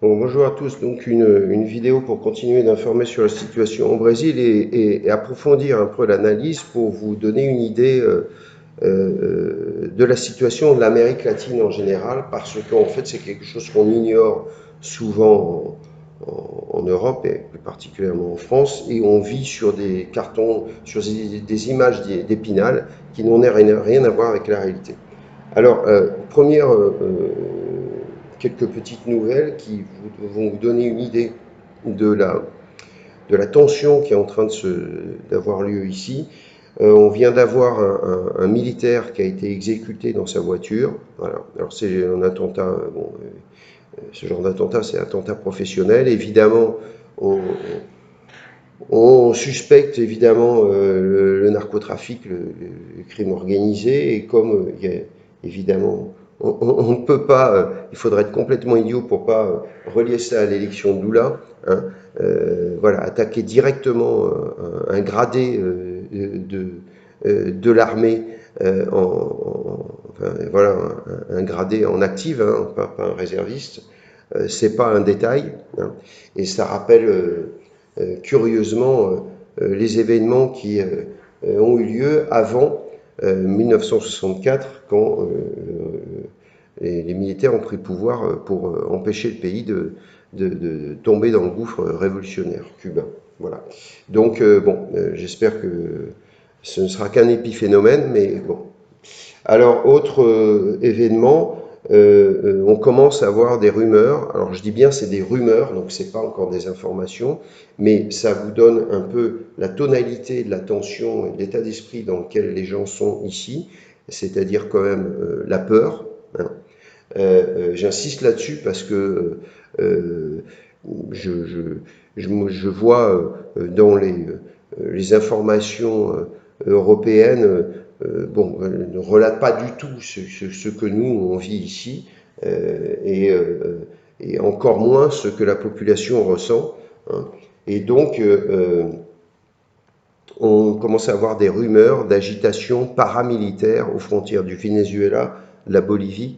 Bon, bonjour à tous. Donc une vidéo pour continuer d'informer sur la situation au Brésil et approfondir un peu l'analyse pour vous donner une idée de la situation de l'Amérique latine en général, parce qu'en fait c'est quelque chose qu'on ignore souvent en Europe et plus particulièrement en France, et on vit sur des cartons, sur des images d'Épinal qui n'ont rien à voir avec la réalité. Alors, quelques petites nouvelles qui vont vous donner une idée de la tension qui est en train d'avoir lieu ici. On vient d'avoir un militaire qui a été exécuté dans sa voiture. Voilà. Alors c'est un attentat, bon, ce genre d'attentat, c'est un attentat professionnel. Évidemment, on, on suspecte évidemment le narcotrafic, le crime organisé, et comme il y a évidemment, on ne peut pas, il faudrait être complètement idiot pour pas relier ça à l'élection de Lula, hein, voilà, attaquer directement un gradé de l'armée, enfin, voilà, un gradé en active, hein, pas un réserviste, c'est pas un détail, hein, et ça rappelle curieusement les événements qui ont eu lieu avant 1964, quand les militaires ont pris le pouvoir pour empêcher le pays de tomber dans le gouffre révolutionnaire cubain. Voilà. Donc, j'espère que ce ne sera qu'un épiphénomène, mais bon. Alors, autre événement, on commence à avoir des rumeurs. Alors, je dis bien c'est des rumeurs, donc c'est pas encore des informations, mais ça vous donne un peu la tonalité de la tension et de l'état d'esprit dans lequel les gens sont ici, c'est-à-dire quand même la peur, hein. J'insiste là-dessus parce que euh, je, je, je vois dans les informations européennes, ne relate pas du tout ce que nous, on vit ici, euh, et, euh, et encore moins ce que la population ressent, hein. Et donc, on commence à avoir des rumeurs d'agitation paramilitaire aux frontières du Venezuela, la Bolivie,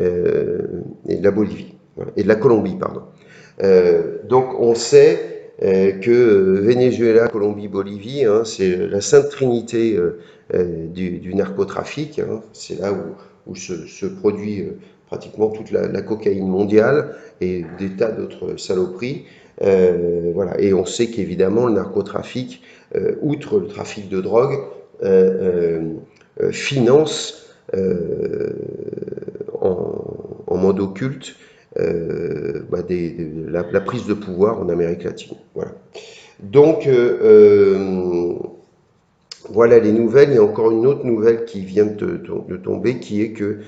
euh, et de la Bolivie, voilà, et de la Colombie, pardon. Donc on sait que Venezuela, Colombie, Bolivie, hein, c'est la sainte trinité du narcotrafic, hein. C'est là où se produit pratiquement toute la cocaïne mondiale et des tas d'autres saloperies. Voilà. Et on sait qu'évidemment le narcotrafic, outre le trafic de drogue, finance en mode occulte la prise de pouvoir en Amérique latine. Voilà. Donc, voilà les nouvelles. Il y a encore une autre nouvelle qui vient de tomber, qui est que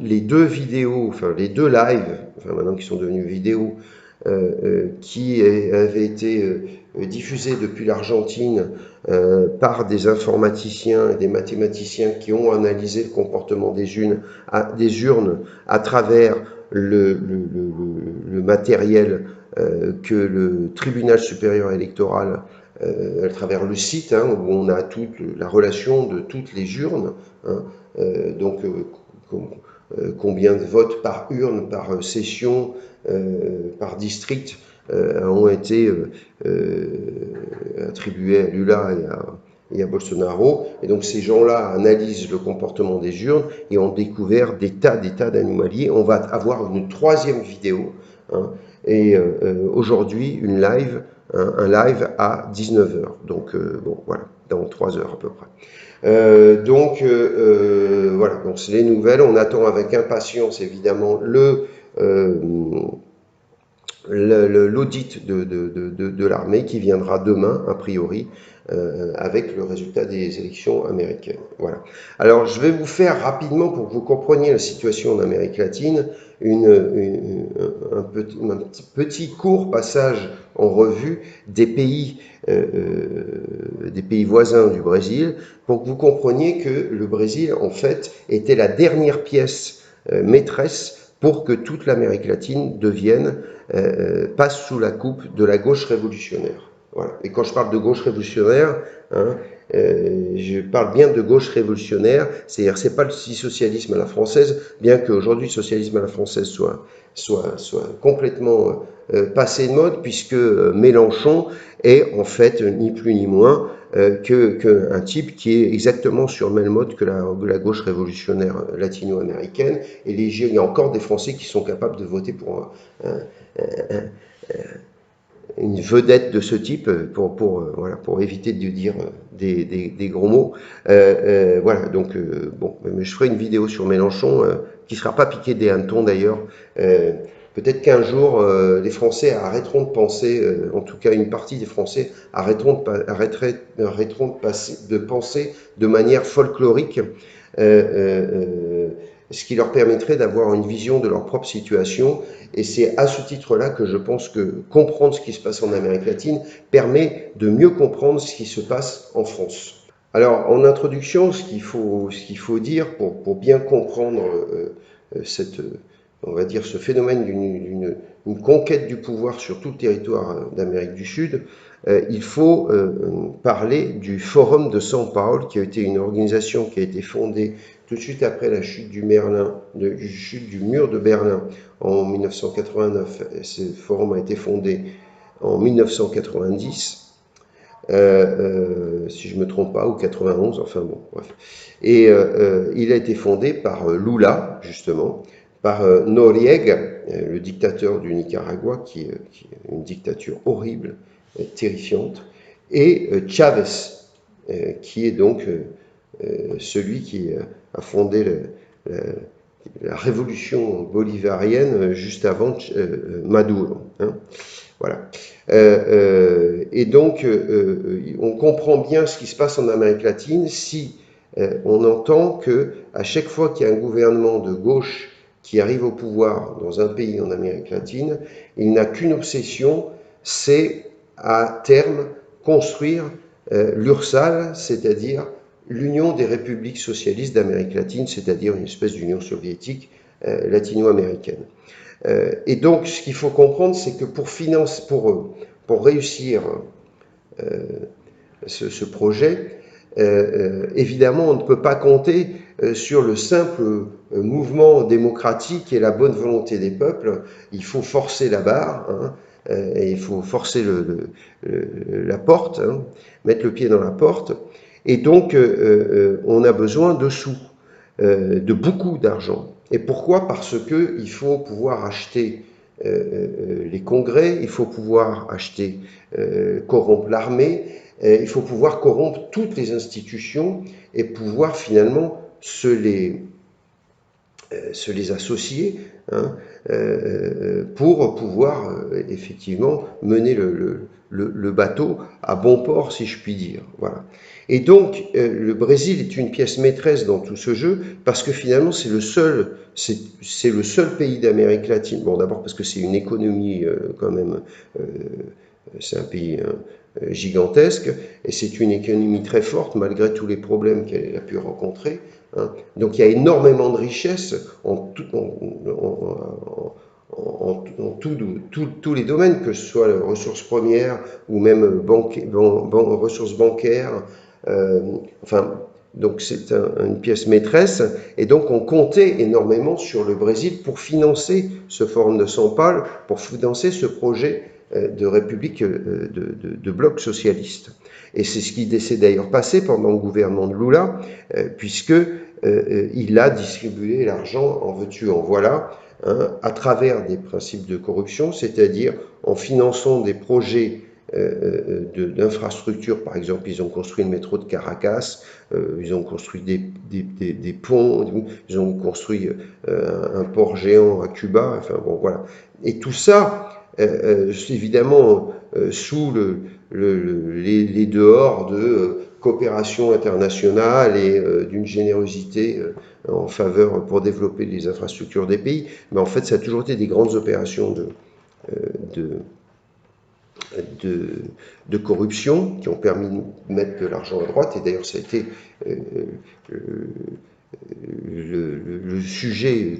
les deux vidéos, enfin les deux lives, enfin maintenant qui sont devenus vidéos, qui avaient été diffusés depuis l'Argentine par des informaticiens et des mathématiciens qui ont analysé le comportement des urnes à travers le matériel que le tribunal supérieur électoral, à travers le site, hein, où on a toute la relation de toutes les urnes, hein, donc combien de votes par urne, par session, par district ont été attribués à Lula et à Bolsonaro. Et donc ces gens-là analysent le comportement des urnes et ont découvert des tas d'anomalies. On va avoir une troisième vidéo, hein, et aujourd'hui une live, un live à 19h. Donc bon, voilà, dans 3 heures à peu près. Voilà, donc c'est les nouvelles. On attend avec impatience évidemment l'audit de l'armée qui viendra demain, a priori, avec le résultat des élections américaines. Voilà. Alors, je vais vous faire rapidement, pour que vous compreniez la situation en Amérique latine, un petit court passage en revue des pays voisins du Brésil, pour que vous compreniez que le Brésil, en fait, était la dernière pièce maîtresse pour que toute l'Amérique latine passe sous la coupe de la gauche révolutionnaire. Voilà. Et quand je parle de gauche révolutionnaire, hein, Je parle bien de gauche révolutionnaire, c'est-à-dire c'est pas le socialisme à la française, bien qu'aujourd'hui le socialisme à la française soit complètement passé de mode, puisque Mélenchon est en fait ni plus ni moins qu'un type qui est exactement sur le même mode que la gauche révolutionnaire latino-américaine. Et il y a encore des Français qui sont capables de voter pour une vedette de ce type voilà, pour éviter de dire des gros mots. Voilà, donc bon, je ferai une vidéo sur Mélenchon qui ne sera pas piquée des hannetons d'ailleurs. Peut-être qu'un jour, les Français arrêteront de penser, en tout cas une partie des Français arrêteront de penser de manière folklorique, ce qui leur permettrait d'avoir une vision de leur propre situation. Et c'est à ce titre-là que je pense que comprendre ce qui se passe en Amérique latine permet de mieux comprendre ce qui se passe en France. Alors, en introduction, ce qu'il faut dire pour bien comprendre on va dire, ce phénomène d'une conquête du pouvoir sur tout le territoire d'Amérique du Sud, il faut parler du Forum de São Paulo, qui a été une organisation qui a été fondée tout de suite après la chute du mur de Berlin en 1989. Ce forum a été fondé en 1990. Si je ne me trompe pas, ou 91, enfin bon, bref. Et il a été fondé par Lula, justement, par Noriega, le dictateur du Nicaragua, qui est une dictature horrible, terrifiante, et Chavez, qui est donc celui qui a fondé la révolution bolivarienne juste avant Maduro. Hein. Voilà. Et donc, on comprend bien ce qui se passe en Amérique latine si on entend que à chaque fois qu'il y a un gouvernement de gauche qui arrive au pouvoir dans un pays en Amérique latine, il n'a qu'une obsession, c'est à terme construire l'URSAL, c'est-à-dire l'Union des républiques socialistes d'Amérique latine, c'est-à-dire une espèce d'union soviétique latino-américaine. Et donc, ce qu'il faut comprendre, c'est que pour réussir ce projet, évidemment, on ne peut pas compter sur le simple mouvement démocratique et la bonne volonté des peuples. Il faut forcer la barre, hein, et il faut forcer la porte, hein, mettre le pied dans la porte. Et donc, on a besoin de sous, de beaucoup d'argent. Et pourquoi? Parce qu'il faut pouvoir acheter les congrès, il faut pouvoir acheter, corrompre l'armée, il faut pouvoir corrompre toutes les institutions et pouvoir finalement se les associer, hein, pour pouvoir effectivement mener le bateau à bon port, si je puis dire. Voilà. Et donc, le Brésil est une pièce maîtresse dans tout ce jeu parce que finalement, c'est le seul pays d'Amérique latine. Bon, d'abord parce que c'est une économie quand même, c'est un pays gigantesque et c'est une économie très forte malgré tous les problèmes qu'elle a pu rencontrer. Hein. Donc, il y a énormément de richesses en tous les domaines, que ce soit les ressources premières ou même ressources bancaires. Enfin, donc c'est une pièce maîtresse. Et donc on comptait énormément sur le Brésil pour financer ce Forum de São Paulo, pour financer ce projet de république de bloc socialiste. Et c'est ce qui s'est d'ailleurs passé pendant le gouvernement de Lula, puisque il a distribué l'argent en veux-tu, en voilà, hein, à travers des principes de corruption, c'est-à-dire en finançant des projets d'infrastructures. Par exemple, ils ont construit le métro de Caracas, ils ont construit des ponts, ils ont construit un port géant à Cuba, enfin bon, voilà. Et tout ça, évidemment, sous les dehors de coopération internationale et d'une générosité en faveur pour développer les infrastructures des pays. Mais en fait, ça a toujours été des grandes opérations de corruption qui ont permis de mettre de l'argent à droite. Et d'ailleurs, ça a été le sujet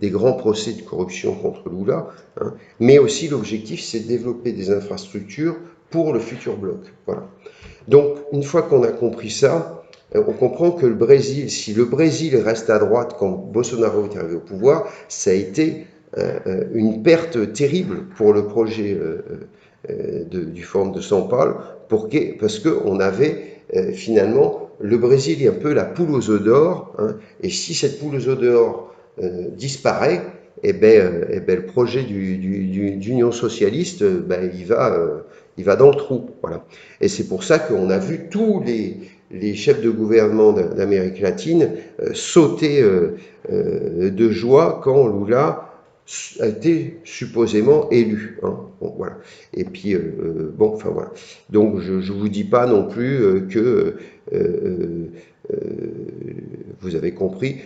des grands procès de corruption contre Lula. Hein. Mais aussi, l'objectif, c'est de développer des infrastructures pour le futur bloc. Voilà. Donc, une fois qu'on a compris ça, on comprend que le Brésil, si le Brésil reste à droite quand Bolsonaro est arrivé au pouvoir, ça a été une perte terrible pour le projet du Forum de São Paulo, parce qu'on avait finalement le Brésil est un peu la poule aux œufs d'or, hein, et si cette poule aux œufs d'or disparaît, le projet d'Union socialiste, il va dans le trou. Voilà. Et c'est pour ça qu'on a vu tous les chefs de gouvernement d'Amérique latine sauter de joie quand Lula a été supposément élu. Hein. Bon, voilà. Et puis, bon, enfin voilà. Donc, je ne vous dis pas non plus que vous avez compris.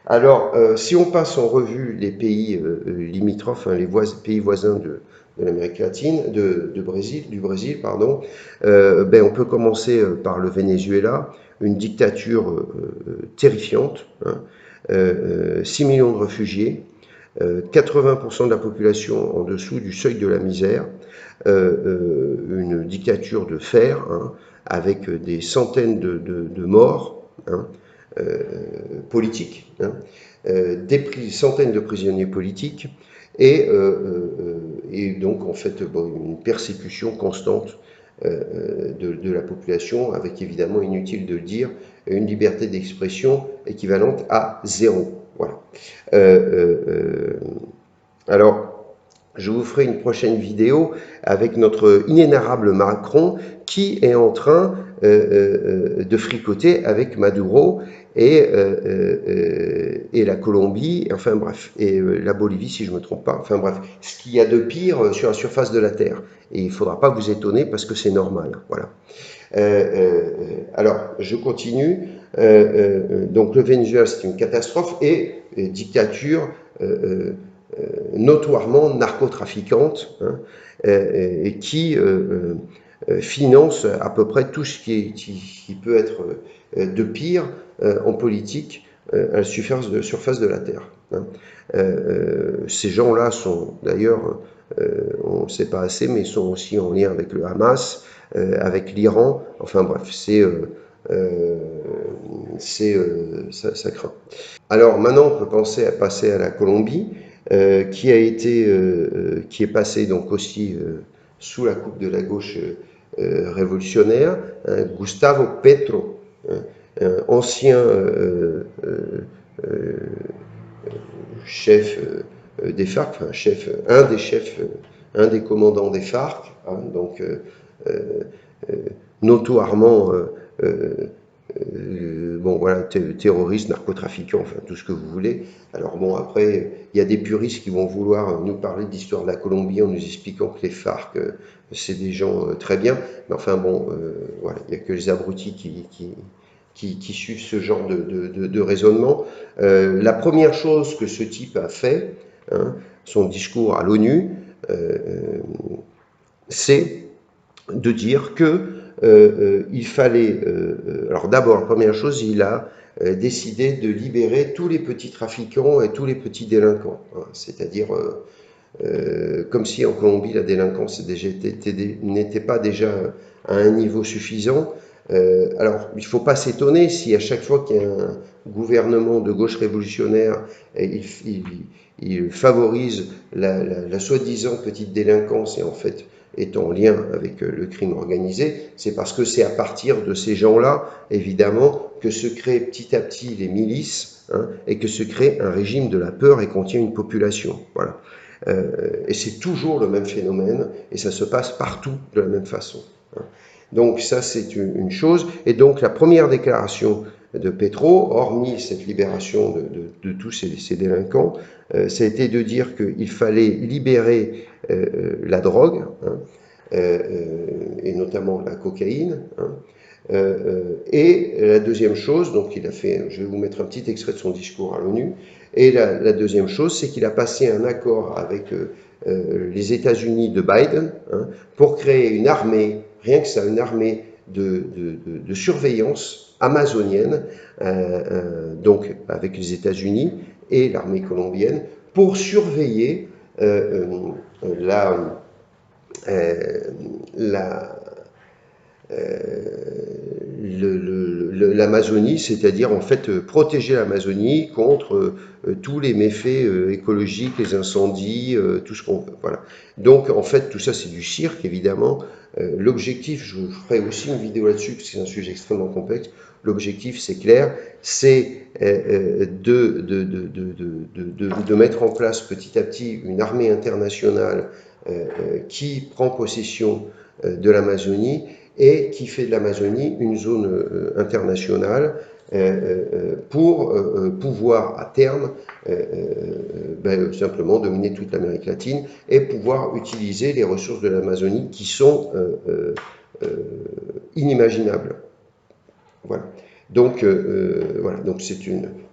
Alors, si on passe en revue les pays limitrophes, hein, pays voisins de l'Amérique latine, du Brésil, pardon, on peut commencer par le Venezuela, une dictature terrifiante, hein, 6 millions de réfugiés, 80% de la population en dessous du seuil de la misère, une dictature de fer, hein, avec des centaines de morts, hein, politiques, hein, des centaines de prisonniers politiques, et donc en fait une persécution constante de la population, avec évidemment, inutile de le dire, une liberté d'expression équivalente à zéro. Voilà. Alors, je vous ferai une prochaine vidéo avec notre inénarrable Macron qui est en train de fricoter avec Maduro et la Colombie, enfin bref, et la Bolivie si je ne me trompe pas, enfin bref, ce qu'il y a de pire sur la surface de la Terre. Et il ne faudra pas vous étonner parce que c'est normal. Voilà. Alors, je continue. Donc le Venezuela, c'est une catastrophe et dictature notoirement narcotrafiquante, hein, et qui finance à peu près tout ce qui peut être de pire en politique à la surface de la Terre. Hein. Ces gens-là sont d'ailleurs, on ne sait pas assez, mais sont aussi en lien avec le Hamas, avec l'Iran, enfin bref, ça craint. Alors maintenant, on peut passer à la Colombie, qui est passée donc aussi sous la coupe de la gauche révolutionnaire, hein, Gustavo Petro, hein, ancien chef des FARC, enfin un des commandants des FARC, hein, donc notoirement bon voilà, terroristes, narcotrafiquants, enfin tout ce que vous voulez. Alors bon, après, il y a des puristes qui vont vouloir nous parler de l'histoire de la Colombie en nous expliquant que les FARC, c'est des gens très bien, mais enfin bon, voilà, il n'y a que les abrutis qui suivent ce genre de raisonnement. La première chose que ce type a fait, hein, son discours à l'ONU, c'est de dire que il fallait... alors d'abord, la première chose, il a décidé de libérer tous les petits trafiquants et tous les petits délinquants. Hein, c'est-à-dire, comme si en Colombie, la délinquance n'était pas déjà à un niveau suffisant. Alors, il ne faut pas s'étonner si à chaque fois qu'il y a un gouvernement de gauche révolutionnaire, il favorise la soi-disant petite délinquance et en fait est en lien avec le crime organisé, c'est parce que c'est à partir de ces gens-là, évidemment, que se créent petit à petit les milices, hein, et que se crée un régime de la peur et contient une population. Voilà. Et c'est toujours le même phénomène, et ça se passe partout de la même façon. Hein. Donc ça, c'est une chose. Et donc la première déclaration de Petro, hormis cette libération de tous ces délinquants, ça a été de dire qu'il fallait libérer la drogue, hein, et notamment la cocaïne. Hein, et la deuxième chose, donc il a fait, je vais vous mettre un petit extrait de son discours à l'ONU, et la deuxième chose, c'est qu'il a passé un accord avec les États-Unis de Biden, hein, pour créer une armée, rien que ça, une armée de surveillance amazonienne, donc avec les États-Unis et l'armée colombienne, pour surveiller la l'Amazonie, c'est-à-dire en fait protéger l'Amazonie contre tous les méfaits écologiques, les incendies, tout ce qu'on veut. Voilà. Donc en fait tout ça c'est du cirque évidemment. L'objectif, je vous ferai aussi une vidéo là-dessus parce que c'est un sujet extrêmement complexe. L'objectif c'est clair, c'est de mettre en place petit à petit une armée internationale qui prend possession de l'Amazonie et qui fait de l'Amazonie une zone internationale pour pouvoir à terme simplement dominer toute l'Amérique latine et pouvoir utiliser les ressources de l'Amazonie qui sont inimaginables. Voilà. Donc, voilà. Donc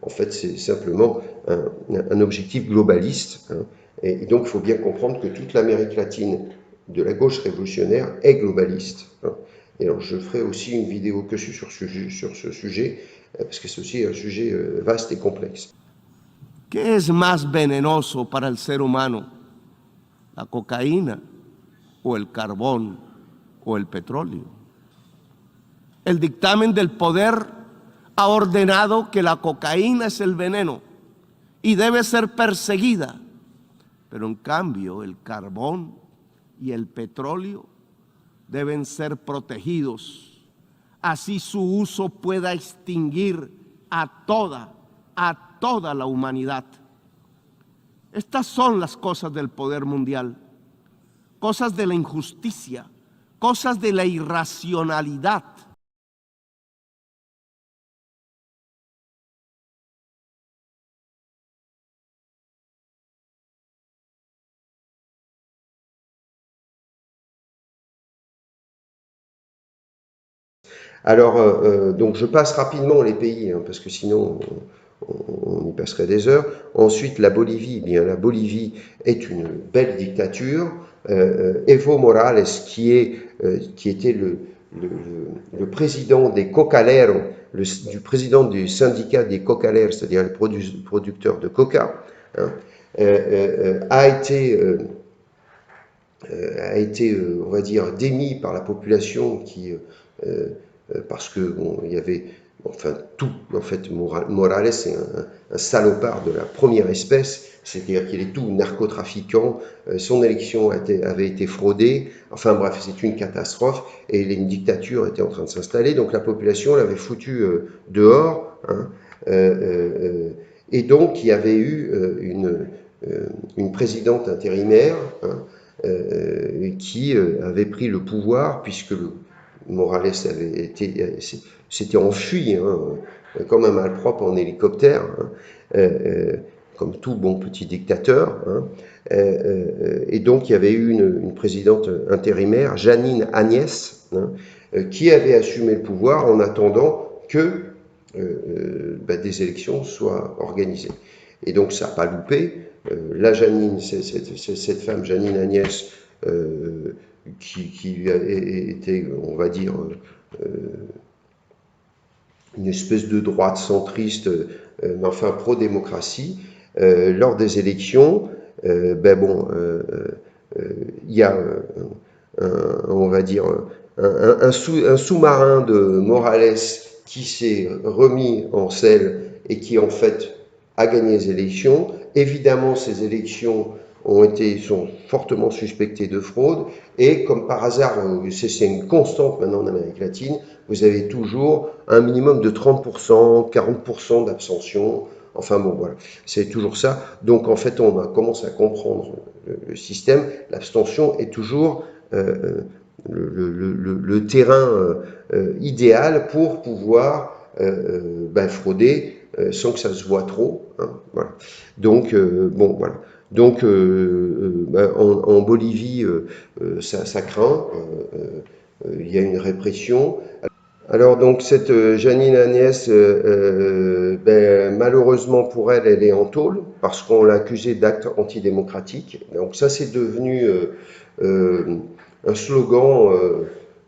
en fait, c'est simplement un objectif globaliste. Hein, et donc, il faut bien comprendre que toute l'Amérique latine de la gauche révolutionnaire est globaliste. Hein. Et alors, je ferai aussi une vidéo que sur ce sujet, parce que c'est aussi un sujet vaste et complexe. ¿Qué es más venenoso para el ser humano? ¿La cocaína o el carbón o el petróleo? El dictamen del poder ha ordenado que la cocaína es el veneno y debe ser perseguida, pero en cambio el carbón y el petróleo deben ser protegidos, así su uso pueda extinguir a toda la humanidad. Estas son las cosas del poder mundial, cosas de la injusticia, cosas de la irracionalidad. Alors, donc je passe rapidement les pays, hein, parce que sinon on y passerait des heures. Ensuite, la Bolivie. Eh bien, la Bolivie est une belle dictature. Evo Morales, qui était le président des cocaleros, du président du syndicat des cocaleros, c'est-à-dire les producteurs de coca, hein, a été, on va dire, démis par la population qui parce que bon, il y avait enfin tout. En fait, Morales est un salopard de la première espèce, c'est-à-dire qu'il est tout narcotrafiquant. Son élection avait été fraudée. Enfin bref, c'est une catastrophe et une dictature était en train de s'installer. Donc la population l'avait foutu dehors. Hein, et donc il y avait eu une présidente intérimaire. Hein, qui avait pris le pouvoir puisque Morales s'était enfui hein, comme un malpropre en hélicoptère, hein, comme tout bon petit dictateur. Hein, et donc il y avait eu une présidente intérimaire, Janine Agnès, hein, qui avait assumé le pouvoir en attendant que des élections soient organisées. Et donc ça n'a pas loupé. La Janine, cette femme, Janine Agnès, qui était, on va dire, une espèce de droite centriste, mais enfin pro-démocratie, lors des élections, il y a, on va dire, un sous-marin de Morales qui s'est remis en selle et qui, en fait, a gagné les élections. Évidemment, ces élections sont fortement suspectées de fraude et comme par hasard, c'est une constante maintenant en Amérique latine, vous avez toujours un minimum de 30%, 40% d'abstention. Enfin bon, voilà, c'est toujours ça. Donc en fait, on commence à comprendre le système. L'abstention est toujours le terrain idéal pour pouvoir frauder sans que ça se voit trop. Hein, voilà. Donc, bon, voilà. Donc, en Bolivie, ça craint. Il y a une répression. Alors, donc, cette Janine Agnès, malheureusement pour elle, elle est en tôle parce qu'on l'a accusée d'actes antidémocratiques. Donc, ça, c'est devenu un slogan,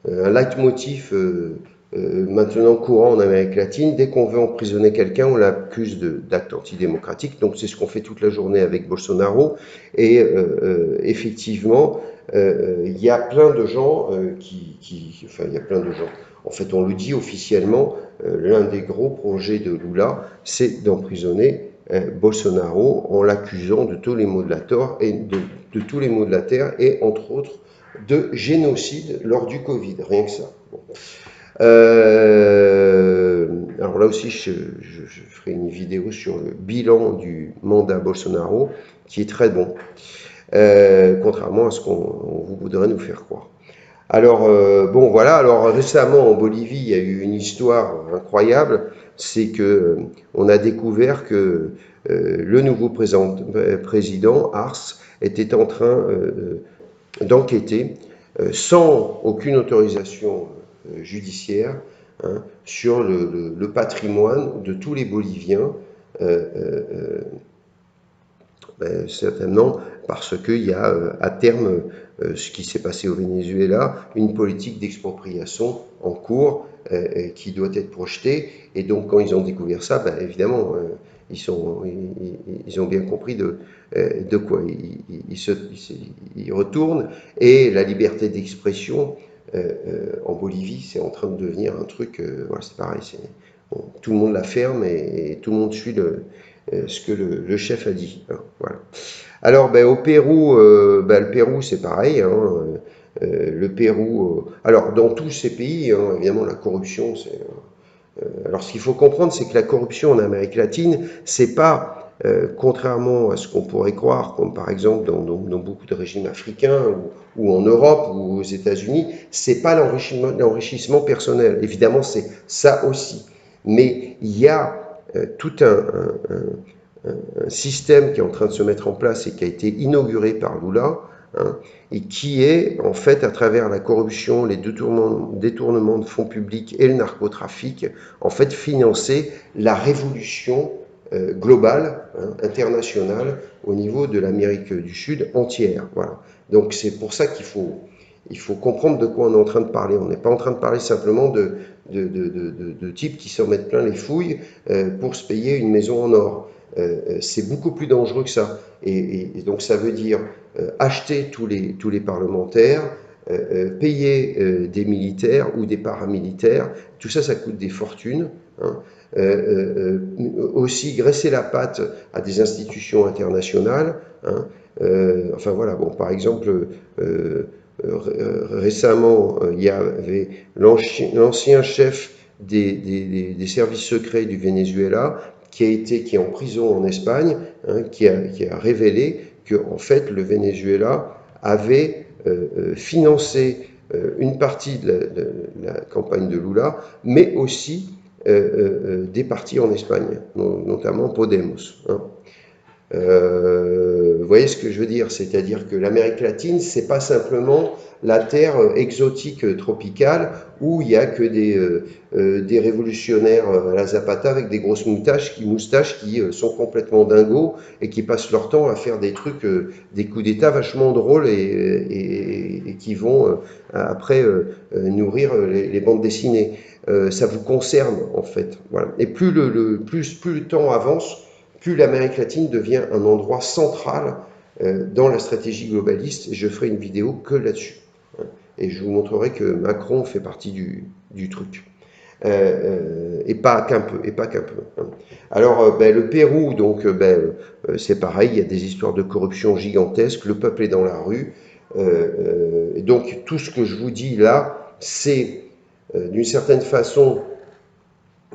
un leitmotiv maintenant courant en Amérique latine. Dès qu'on veut emprisonner quelqu'un, on l'accuse d'actes antidémocratiques. Donc c'est ce qu'on fait toute la journée avec Bolsonaro. Et effectivement, il y a plein de gens enfin, il y a plein de gens. En fait, on le dit officiellement, l'un des gros projets de Lula, c'est d'emprisonner Bolsonaro en l'accusant de tous les maux de la terre de tous les maux de la terre et entre autres de génocide lors du Covid, rien que ça. Bon. Alors là aussi, je ferai une vidéo sur le bilan du mandat Bolsonaro, qui est très bon, contrairement à ce qu'on vous voudrait nous faire croire. Alors, bon, voilà, alors récemment en Bolivie, il y a eu une histoire incroyable, c'est que on a découvert que le nouveau président, Arce, était en train d'enquêter sans aucune autorisation judiciaire hein, sur le patrimoine de tous les Boliviens, certainement parce qu'il y a à terme, ce qui s'est passé au Venezuela, une politique d'expropriation en cours qui doit être projetée. Et donc quand ils ont découvert ça, ben, évidemment, ils ont bien compris de quoi ils retournent. Et la liberté d'expression en Bolivie, c'est en train de devenir un truc, voilà, c'est pareil, bon, tout le monde la ferme et tout le monde suit ce que le chef a dit. Hein, voilà. Alors, ben, au Pérou, le Pérou, c'est pareil. Hein, le Pérou, alors dans tous ces pays, hein, évidemment, la corruption, c'est. Alors, ce qu'il faut comprendre, c'est que la corruption en Amérique latine, c'est pas, contrairement à ce qu'on pourrait croire, comme par exemple dans beaucoup de régimes africains ou en Europe ou aux États-Unis, c'est pas l'enrichissement personnel. Évidemment, c'est ça aussi. Mais il y a tout un système qui est en train de se mettre en place et qui a été inauguré par Lula, hein, et qui est, en fait, à travers la corruption, les détournements de fonds publics et le narcotrafic, en fait, financer la révolution globale, hein, internationale, au niveau de l'Amérique du Sud entière. Voilà. Donc c'est pour ça qu'il faut comprendre de quoi on est en train de parler. On n'est pas en train de parler simplement de types qui s'en mettent plein les fouilles pour se payer une maison en or. C'est beaucoup plus dangereux que ça. Et donc ça veut dire acheter tous les parlementaires, payer des militaires ou des paramilitaires. Tout ça, ça coûte des fortunes. Hein. Aussi graisser la patte à des institutions internationales. Hein. Enfin voilà, bon, par exemple, récemment, il y avait l'ancien chef des services secrets du Venezuela qui est en prison en Espagne, hein, qui a révélé que en fait le Venezuela avait financé une partie de la campagne de Lula, mais aussi des partis en Espagne, notamment Podemos. Hein. Vous voyez ce que je veux dire? C'est-à-dire que l'Amérique latine, c'est pas simplement la terre exotique tropicale où il y a que des révolutionnaires à la Zapata avec des grosses moustaches qui sont complètement dingos et qui passent leur temps à faire des trucs, des coups d'État vachement drôles et qui vont après nourrir les bandes dessinées. Ça vous concerne en fait. Voilà. Et plus le temps avance, plus l'Amérique latine devient un endroit central dans la stratégie globaliste. Et je ferai une vidéo que là-dessus. Et je vous montrerai que Macron fait partie du truc. Et pas qu'un peu. Hein. Alors, le Pérou, donc, c'est pareil, il y a des histoires de corruption gigantesques, le peuple est dans la rue. Et donc, tout ce que je vous dis là, c'est d'une certaine façon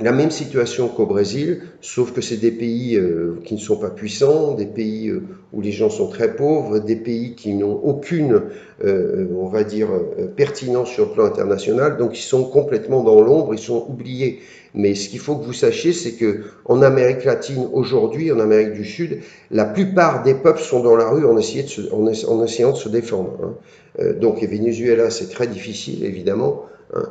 la même situation qu'au Brésil, sauf que c'est des pays qui ne sont pas puissants, des pays où les gens sont très pauvres, des pays qui n'ont aucune, on va dire, pertinence sur le plan international, donc ils sont complètement dans l'ombre, ils sont oubliés. Mais ce qu'il faut que vous sachiez, c'est que en Amérique latine aujourd'hui, en Amérique du Sud, la plupart des peuples sont dans la rue en essayant de se défendre. Hein. Donc, et Venezuela, c'est très difficile, évidemment. Hein,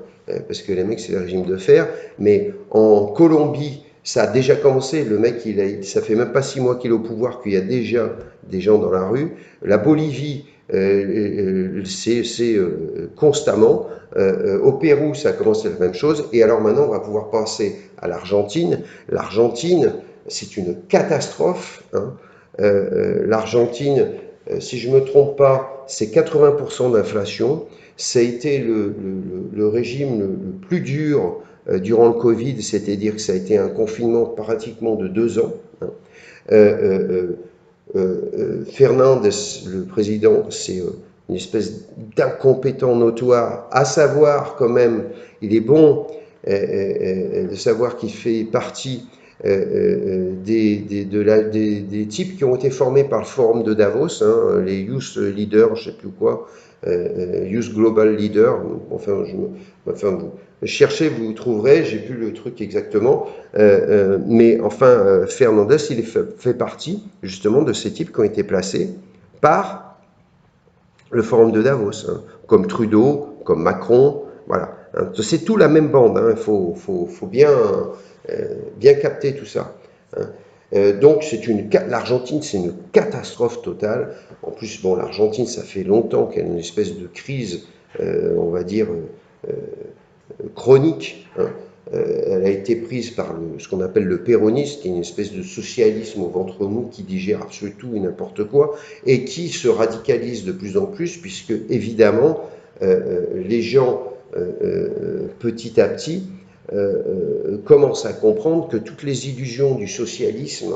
parce que les mecs, c'est le régime de fer. Mais en Colombie, ça a déjà commencé. Le mec, ça fait même pas 6 mois qu'il est au pouvoir, qu'il y a déjà des gens dans la rue. La Bolivie, c'est constamment. Au Pérou, ça a commencé la même chose. Et alors maintenant, on va pouvoir passer à l'Argentine. L'Argentine, c'est une catastrophe. Hein. L'Argentine, si je ne me trompe pas, c'est 80% d'inflation. Ça a été le régime le plus dur durant le Covid, c'est-à-dire que ça a été un confinement pratiquement de 2 ans. Hein. Fernandez, le président, c'est une espèce d'incompétent notoire, à savoir quand même, il est bon de savoir qu'il fait partie des types qui ont été formés par le forum de Davos, hein, les Youth Leaders, je ne sais plus quoi, Youth Global Leader, enfin, vous cherchez, vous trouverez, j'ai plus le truc exactement, mais enfin, Fernandez, il fait partie justement de ces types qui ont été placés par le forum de Davos, hein, comme Trudeau, comme Macron, voilà. Hein, c'est tout la même bande, il faut bien capter tout ça. Hein. Donc l'Argentine, c'est une catastrophe totale. En plus, bon, l'Argentine, ça fait longtemps qu'elle a une espèce de crise, on va dire, chronique. Hein. Elle a été prise par ce qu'on appelle le péronisme, qui est une espèce de socialisme au ventre mou qui digère absolument tout et n'importe quoi, et qui se radicalise de plus en plus, puisque évidemment, les gens, petit à petit, commencent à comprendre que toutes les illusions du socialisme,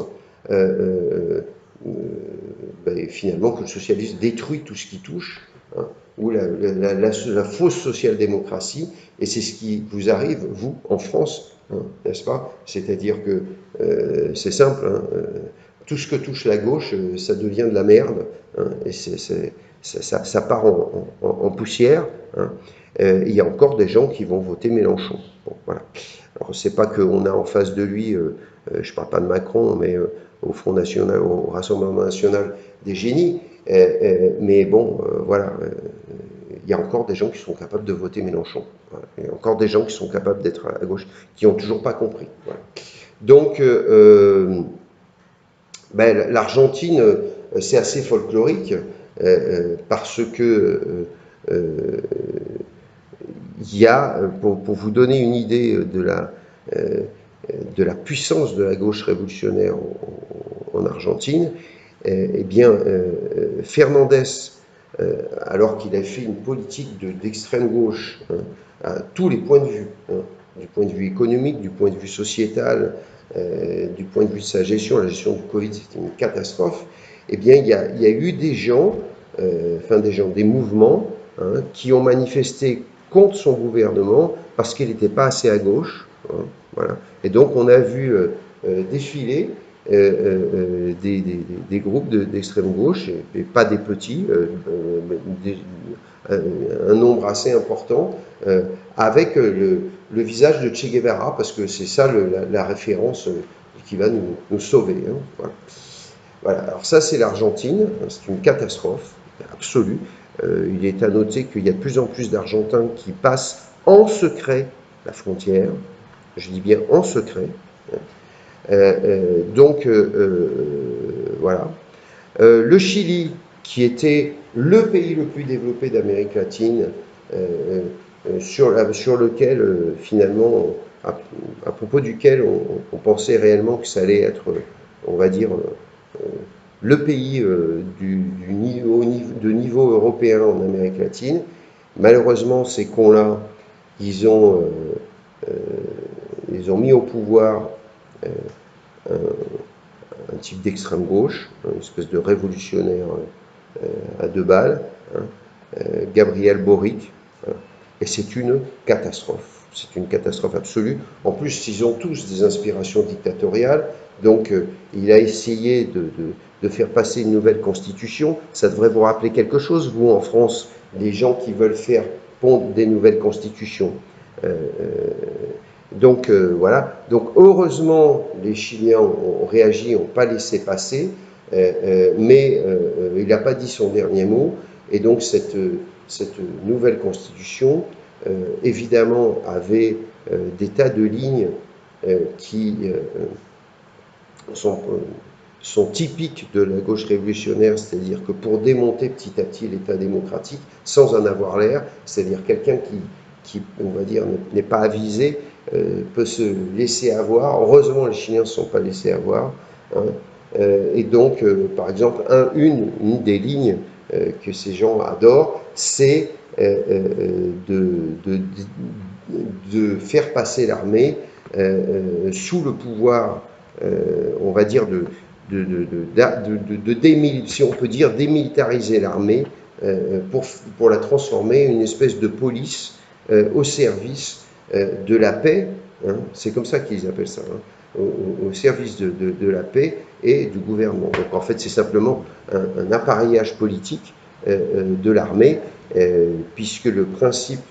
finalement, que le socialisme détruit tout ce qui touche, hein, ou la fausse social-démocratie, et c'est ce qui vous arrive, vous, en France, hein, n'est-ce pas? C'est-à-dire que c'est simple, hein, tout ce que touche la gauche, ça devient de la merde, hein, et ça part en poussière. Hein. Il y a encore des gens qui vont voter Mélenchon. Bon, voilà. Alors, c'est pas qu'on a en face de lui, je ne parle pas de Macron, mais au Front National, au Rassemblement National, des génies, mais bon, voilà, il y a encore des gens qui sont capables de voter Mélenchon. Voilà. Il y a encore des gens qui sont capables d'être à gauche, qui n'ont toujours pas compris. Voilà. Donc, l'Argentine, c'est assez folklorique, parce que il y a, pour vous donner une idée de la puissance de la gauche révolutionnaire en Argentine, eh bien, Fernandez, alors qu'il a fait une politique d'extrême gauche, hein, à tous les points de vue, hein, du point de vue économique, du point de vue sociétal, du point de vue de sa gestion, la gestion du Covid, c'était une catastrophe. Eh bien, il y a eu des gens, des mouvements, hein, qui ont manifesté contre son gouvernement parce qu'il n'était pas assez à gauche. Hein, voilà. Et donc, on a vu défiler des groupes d'extrême gauche, et pas des petits, un nombre assez important, avec le visage de Che Guevara, parce que c'est ça la référence qui va nous sauver. Hein, voilà. Voilà. Alors ça, c'est l'Argentine, c'est une catastrophe absolue. Il est à noter qu'il y a de plus en plus d'Argentins qui passent en secret la frontière, je dis bien en secret. Voilà. Le Chili, qui était le pays le plus développé d'Amérique latine, sur lequel, finalement, à propos duquel on pensait réellement que ça allait être, on va dire, le pays de niveau européen en Amérique latine. Malheureusement, ces cons-là, ils ont mis au pouvoir un type d'extrême gauche, une espèce de révolutionnaire à 2 balles, hein, Gabriel Boric, hein, et c'est une catastrophe. C'est une catastrophe absolue. En plus, ils ont tous des inspirations dictatoriales, donc il a essayé de faire passer une nouvelle constitution. Ça devrait vous rappeler quelque chose, vous, en France, les gens qui veulent faire pondre des nouvelles constitutions. Donc voilà. Donc heureusement, les Chiliens ont réagi, n'ont pas laissé passer, mais il n'a pas dit son dernier mot. Et donc cette nouvelle constitution, évidemment, avait des tas de lignes qui sont typiques de la gauche révolutionnaire, c'est-à-dire que pour démonter petit à petit l'État démocratique, sans en avoir l'air, c'est-à-dire quelqu'un qui, on va dire, n'est pas avisé, peut se laisser avoir. Heureusement, les Chiliens ne se sont pas laissés avoir. Hein. Et donc, par exemple, une des lignes que ces gens adorent, c'est de faire passer l'armée sous le pouvoir, on va dire, si on peut dire, démilitariser l'armée pour la transformer en une espèce de police au service de la paix, hein, c'est comme ça qu'ils appellent ça, hein, au service de la paix et du gouvernement. Donc en fait, c'est simplement un appareillage politique de l'armée, puisque le principe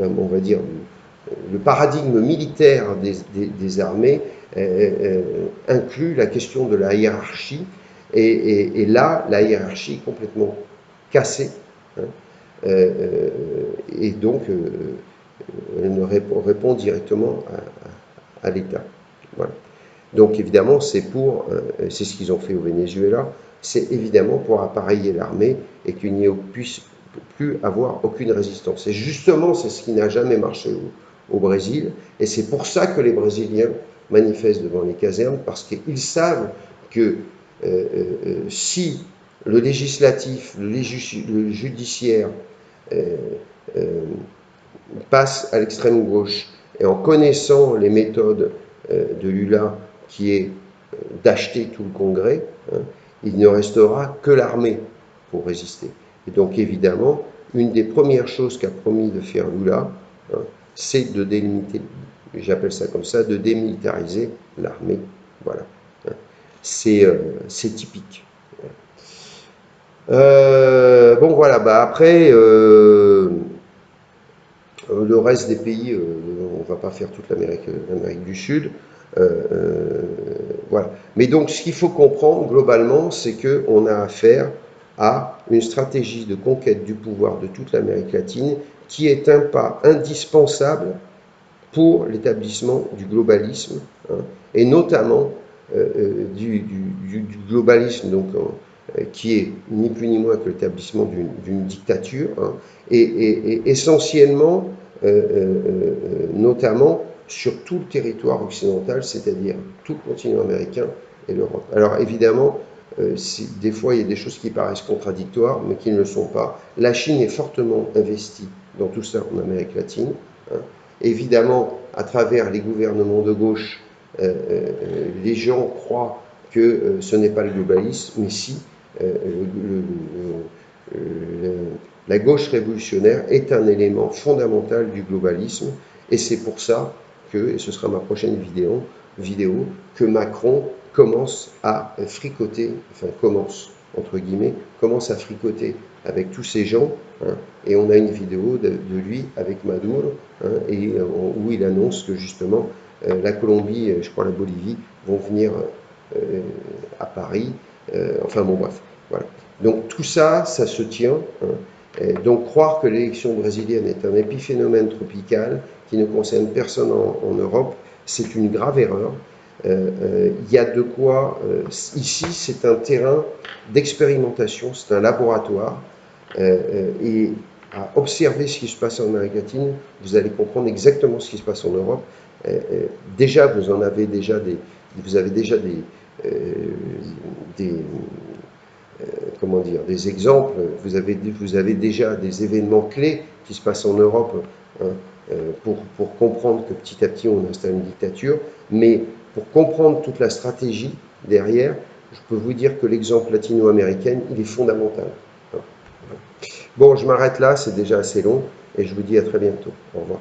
on va dire, le paradigme militaire des armées inclut la question de la hiérarchie, et là, la hiérarchie est complètement cassée, hein, et donc elle ne répond directement à l'État. Voilà. Donc évidemment, c'est ce qu'ils ont fait au Venezuela, c'est évidemment pour appareiller l'armée et qu'il n'y puisse plus avoir aucune résistance. Et justement, c'est ce qui n'a jamais marché au Brésil, et c'est pour ça que les Brésiliens manifestent devant les casernes, parce qu'ils savent que si le législatif, le judiciaire passe à l'extrême gauche, et en connaissant les méthodes de Lula, qui est d'acheter tout le Congrès, hein, il ne restera que l'armée pour résister. Et donc évidemment, une des premières choses qu'a promis de faire Lula, hein, c'est de délimiter, j'appelle ça comme ça, de démilitariser l'armée. Voilà. C'est typique. Bon voilà, après, le reste des pays, on ne va pas faire toute l'Amérique du Sud. Voilà. Mais donc, ce qu'il faut comprendre globalement, c'est qu'on a affaire à une stratégie de conquête du pouvoir de toute l'Amérique latine qui est un pas indispensable pour l'établissement du globalisme, hein, et notamment du globalisme donc, qui est ni plus ni moins que l'établissement d'une dictature, hein, et essentiellement, notamment sur tout le territoire occidental, c'est-à-dire tout le continent américain et l'Europe. Alors évidemment, des fois il y a des choses qui paraissent contradictoires, mais qui ne le sont pas. La Chine est fortement investie dans tout ça en Amérique latine, hein. Évidemment, à travers les gouvernements de gauche, les gens croient que ce n'est pas le globalisme, mais si, la gauche révolutionnaire est un élément fondamental du globalisme, et c'est pour ça que, et ce sera ma prochaine vidéo, que Macron commence à fricoter, enfin commence à fricoter avec tous ces gens, hein, et on a une vidéo de lui avec Maduro, hein, où il annonce que justement la Colombie, je crois la Bolivie, vont venir à Paris, enfin bon bref, voilà. Donc tout ça, ça se tient, hein. Donc croire que l'élection brésilienne est un épiphénomène tropical qui ne concerne personne en Europe, c'est une grave erreur. Il y a de quoi, ici c'est un terrain d'expérimentation, c'est un laboratoire, et à observer ce qui se passe en Amérique latine, vous allez comprendre exactement ce qui se passe en Europe. Déjà, vous avez déjà comment dire, des exemples, vous avez déjà des événements clés qui se passent en Europe, hein, pour comprendre que petit à petit on installe une dictature, mais pour comprendre toute la stratégie derrière, je peux vous dire que l'exemple latino-américain, il est fondamental. Bon, je m'arrête là, c'est déjà assez long, et je vous dis à très bientôt. Au revoir.